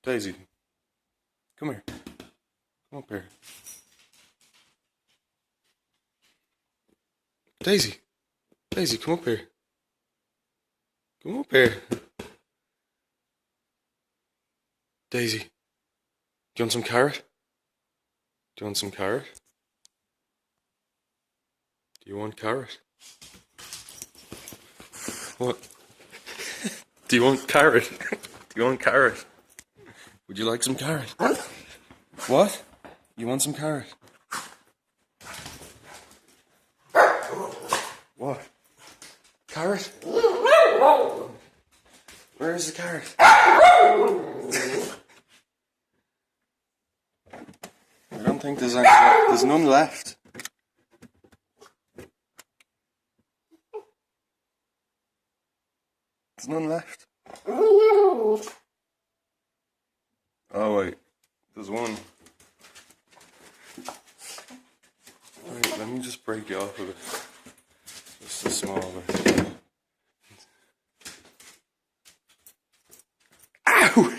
Daisy, come here. Come up here. Daisy. Daisy, come up here. Come up here. Daisy. Do you want some carrot? Do you want some carrot? Do you want carrot? What? Do you want carrot? Do you want carrot? Would you like some carrot? What? You want some carrot? What? Carrot? Where is the carrot? I don't think there's any. There's none left. There's none left. Oh wait, there's one. Wait, let me just break it off a bit. Just a small bit. Ow!